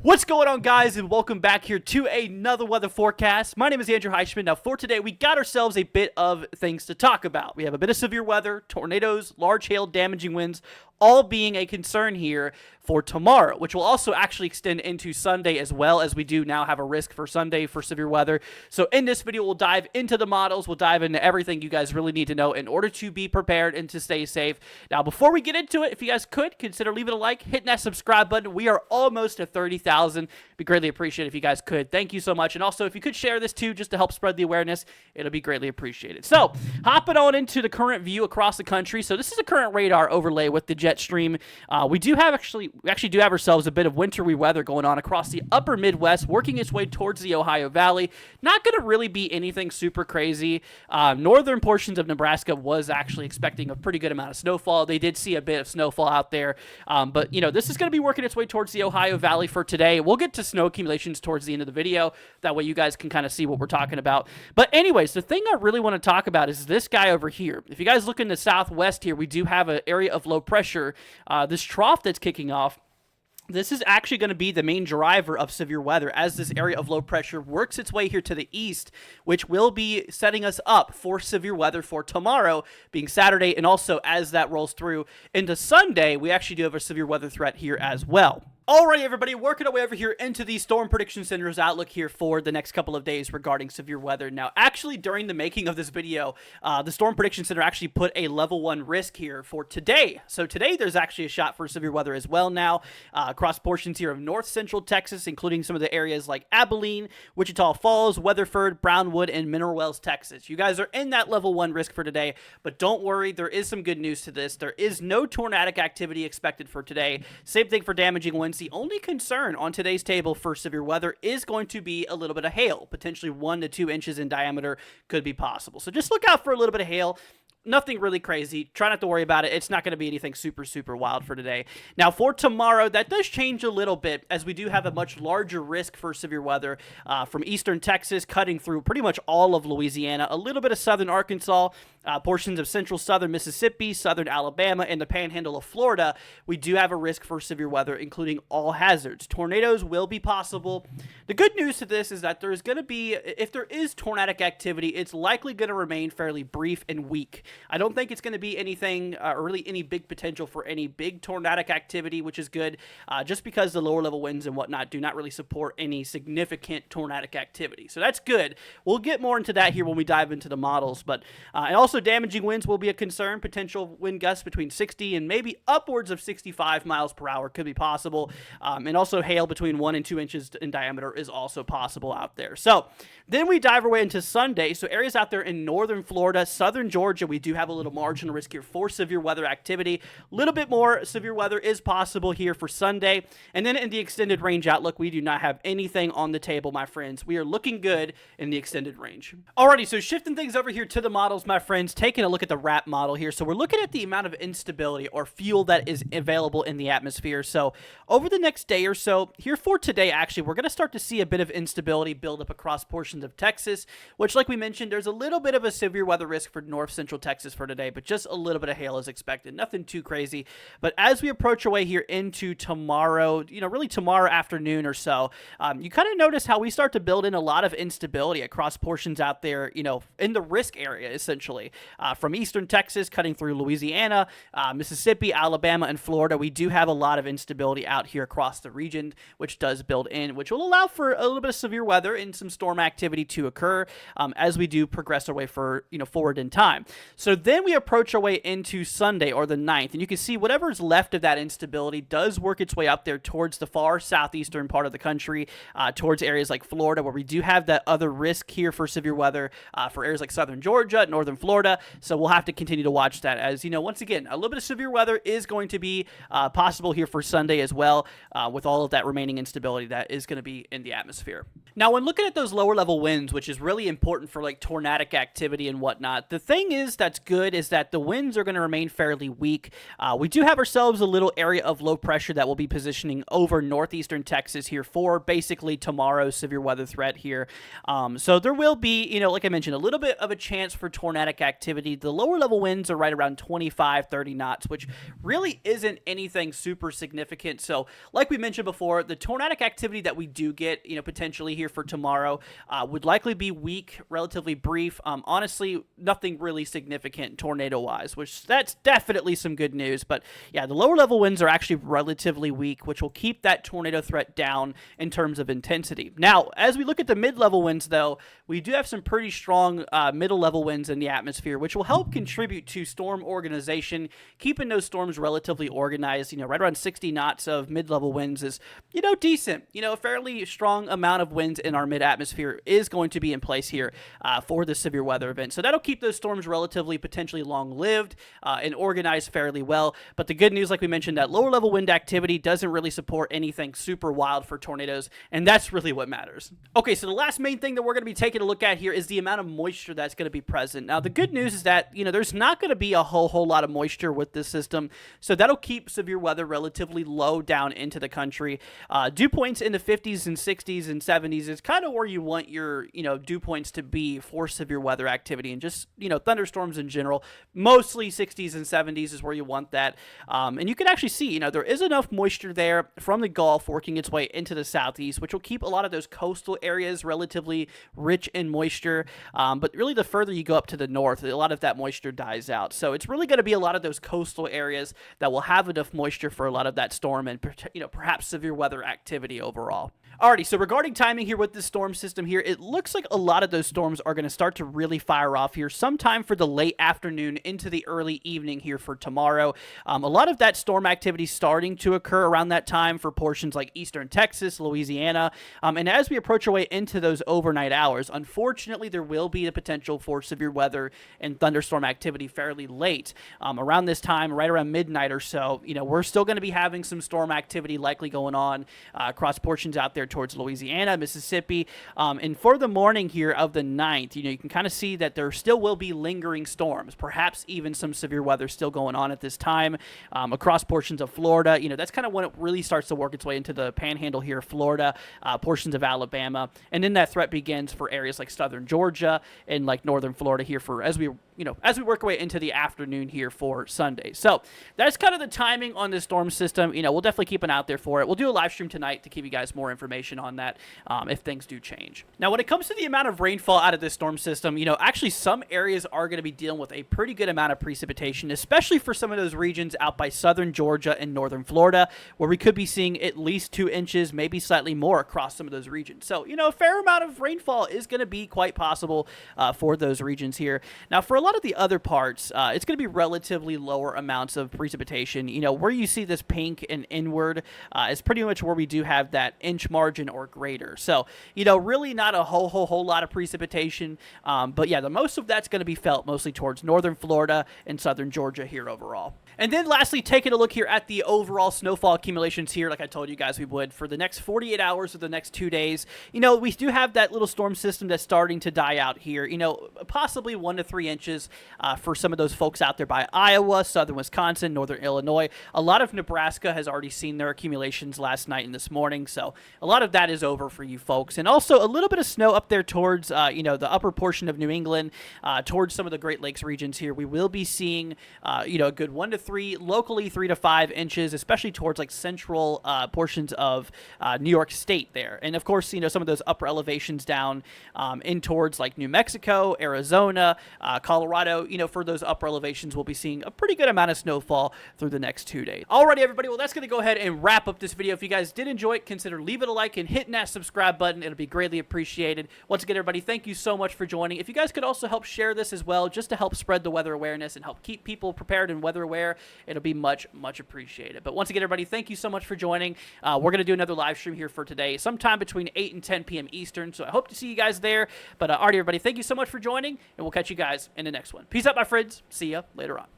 What's going on, guys, and welcome back here to another weather forecast. My name is Andrew Heischman. Now, for today, we got ourselves a bit of things to talk about. We have a bit of severe weather, tornadoes, large hail, damaging winds, all being a concern here for tomorrow, which will also actually extend into Sunday as well, as we do now have a risk for Sunday for severe weather. So in this video, we'll dive into the models. We'll dive into everything you guys really need to know in order to be prepared and to stay safe. Now, before we get into it, if you guys could, consider leaving a like, hitting that subscribe button. We are almost at 30,000. Be greatly appreciated if you guys could. Thank you so much. And also, if you could share this too, just to help spread the awareness, it'll be greatly appreciated. So, hopping on into the current view across the country. So this is a current radar overlay with the jet stream. We actually do have ourselves a bit of wintry weather going on across the upper Midwest, working its way towards the Ohio Valley. Not going to really be anything super crazy. Northern portions of Nebraska was actually expecting a pretty good amount of snowfall. They did see a bit of snowfall out there, but this is going to be working its way towards the Ohio Valley for today. We'll get to snow accumulations towards the end of the video. That way you guys can kind of see what we're talking about. But anyways, the thing I really want to talk about is this guy over here. If you guys look in the southwest here, we do have an area of low pressure. This trough that's kicking off, this is actually going to be the main driver of severe weather as this area of low pressure works its way here to the east, which will be setting us up for severe weather for tomorrow, being Saturday, and also as that rolls through into Sunday, we actually do have a severe weather threat here as well. Alright, everybody, working our way over here into the Storm Prediction Center's outlook here for the next couple of days regarding severe weather. Now, actually, during the making of this video, the Storm Prediction Center actually put a level 1 risk here for today. So today, there's actually a shot for severe weather as well now, across portions here of north central Texas, including some of the areas like Abilene, Wichita Falls, Weatherford, Brownwood, and Mineral Wells, Texas. You guys are in that level 1 risk for today, but don't worry, there is some good news to this. There is no tornadic activity expected for today. Same thing for damaging winds. The only concern on today's table for severe weather is going to be a little bit of hail. Potentially 1 to 2 inches in diameter could be possible. So just look out for a little bit of hail. Nothing really crazy. Try not to worry about it. It's not going to be anything super, super wild for today. Now, for tomorrow, that does change a little bit as we do have a much larger risk for severe weather from eastern Texas, cutting through pretty much all of Louisiana, a little bit of southern Arkansas, portions of central southern Mississippi, southern Alabama, and the panhandle of Florida. We do have a risk for severe weather, including all hazards. Tornadoes will be possible. The good news to this is that there's going to be, if there is tornadic activity, it's likely going to remain fairly brief and weak. I don't think it's going to be anything, or really any big potential for any big tornadic activity, which is good, just because the lower level winds and whatnot do not really support any significant tornadic activity. So that's good. We'll get more into that here when we dive into the models, but and also damaging winds will be a concern. Potential wind gusts between 60 and maybe upwards of 65 miles per hour could be possible, and also hail between 1 and 2 inches in diameter is also possible out there. So then we dive our way into Sunday. So areas out there in northern Florida, southern Georgia, we do have a little marginal risk here for severe weather activity. A little bit more severe weather is possible here for Sunday. And then in the extended range outlook, we do not have anything on the table, my friends. We are looking good in the extended range. Alrighty, so shifting things over here to the models, my friends, taking a look at the WRAP model here. So we're looking at the amount of instability or fuel that is available in the atmosphere. So over the next day or so, here for today, actually, we're going to start to see a bit of instability build up across portions of Texas, which, like we mentioned, there's a little bit of a severe weather risk for north central Texas for today, but just a little bit of hail is expected. Nothing too crazy. But as we approach our way here into tomorrow, really tomorrow afternoon or so, you kind of notice how we start to build in a lot of instability across portions out there, in the risk area, essentially. From eastern Texas, cutting through Louisiana, Mississippi, Alabama, and Florida, we do have a lot of instability out here across the region, which does build in, which will allow for a little bit of severe weather and some storm activity to occur as we do progress our way forward in time. So then we approach our way into Sunday, or the 9th, and you can see whatever's left of that instability does work its way up there towards the far southeastern part of the country, towards areas like Florida, where we do have that other risk here for severe weather for areas like southern Georgia, northern Florida. So we'll have to continue to watch that as, once again, a little bit of severe weather is going to be possible here for Sunday as well, with all of that remaining instability that is going to be in the atmosphere. Now, when looking at those lower level winds, which is really important for like tornadic activity and whatnot, the thing is that's good is that the winds are going to remain fairly weak. We do have ourselves a little area of low pressure that will be positioning over northeastern Texas here for basically tomorrow's severe weather threat here. So there will be, like I mentioned, a little bit of a chance for tornadic activity. The lower level winds are right around 25, 30 knots, which really isn't anything super significant. So like we mentioned before, the tornadic activity that we do get, potentially here for tomorrow would likely be weak, relatively brief. Honestly, nothing really significant tornado-wise, which that's definitely some good news. But yeah, the lower level winds are actually relatively weak, which will keep that tornado threat down in terms of intensity. Now, as we look at the mid-level winds, though, we do have some pretty strong middle-level winds in the atmosphere, which will help contribute to storm organization, keeping those storms relatively organized. Right around 60 knots of mid-level winds is, decent. A fairly strong amount of winds in our mid-atmosphere is going to be in place here for the severe weather event. So that'll keep those storms relatively potentially long-lived and organized fairly well. But the good news, like we mentioned, that lower-level wind activity doesn't really support anything super wild for tornadoes, and that's really what matters. Okay, so the last main thing that we're going to be taking a look at here is the amount of moisture that's going to be present. Now, the good news is that, there's not going to be a whole lot of moisture with this system, so that'll keep severe weather relatively low down into the country. Dew points in the 50s and 60s and 70s is kind of where you want your, dew points to be for severe weather activity and just, thunderstorms in general. Mostly 60s and 70s is where you want that. And you can actually see, there is enough moisture there from the Gulf working its way into the southeast, which will keep a lot of those coastal areas relatively rich in moisture. But really the further you go up to the north, a lot of that moisture dies out. So it's really going to be a lot of those coastal areas that will have enough moisture for a lot of that storm and, perhaps severe weather activity overall. Alrighty, so regarding timing here with this storm system here, it looks like a lot of those storms are going to start to really fire off here sometime for the late afternoon into the early evening here for tomorrow. A lot of that storm activity starting to occur around that time for portions like eastern Texas, Louisiana, and as we approach our way into those overnight hours, unfortunately, there will be the potential for severe weather and thunderstorm activity fairly late. Around this time, right around midnight or so, we're still going to be having some storm activity likely going on across portions out there towards Louisiana, Mississippi, and for the morning here of the 9th, you can kind of see that there still will be lingering storms, perhaps even some severe weather still going on at this time across portions of Florida. That's kind of when it really starts to work its way into the panhandle here, Florida, portions of Alabama, and then that threat begins for areas like southern Georgia and like northern Florida here for as we work our way into the afternoon here for Sunday. So that's kind of the timing on this storm system. We'll definitely keep an eye out there for it. We'll do a live stream tonight to give you guys more information on that if things do change. Now, when it comes to the amount of rainfall out of this storm system, actually some areas are going to be dealing with a pretty good amount of precipitation, especially for some of those regions out by southern Georgia and northern Florida, where we could be seeing at least 2 inches, maybe slightly more across some of those regions. So, a fair amount of rainfall is going to be quite possible for those regions here. Now, for a lot of the other parts, it's going to be relatively lower amounts of precipitation. Where you see this pink and inward is pretty much where we do have that inch margin or greater. So, really not a whole lot of precipitation. But yeah, the most of that's going to be felt mostly towards northern Florida and southern Georgia here overall. And then lastly, taking a look here at the overall snowfall accumulations here, like I told you guys we would, for the next 48 hours or the next 2 days. We do have that little storm system that's starting to die out here, possibly 1 to 3 inches for some of those folks out there by Iowa, southern Wisconsin, northern Illinois. A lot of Nebraska has already seen their accumulations last night and this morning, so a lot of that is over for you folks. And also a little bit of snow up there towards, the upper portion of New England, towards some of the Great Lakes regions here. We will be seeing, a good 1 to 3, locally 3 to 5 inches, especially towards like central portions of New York State there. And of course, some of those upper elevations down in towards like New Mexico, Arizona, Colorado, for those upper elevations, we'll be seeing a pretty good amount of snowfall through the next 2 days. Alrighty, everybody. Well, that's going to go ahead and wrap up this video. If you guys did enjoy it, consider leaving a like and hitting that subscribe button. It'll be greatly appreciated. Once again, everybody, thank you so much for joining. If you guys could also help share this as well, just to help spread the weather awareness and help keep people prepared and weather aware, it'll be much appreciated. But once again, everybody, thank you so much for joining. We're going to do another live stream here for today, sometime between 8 and 10 p.m. Eastern. So I hope to see you guys there. But alrighty, everybody, thank you so much for joining, and we'll catch you guys in the next one. Peace out, my friends. See ya later on.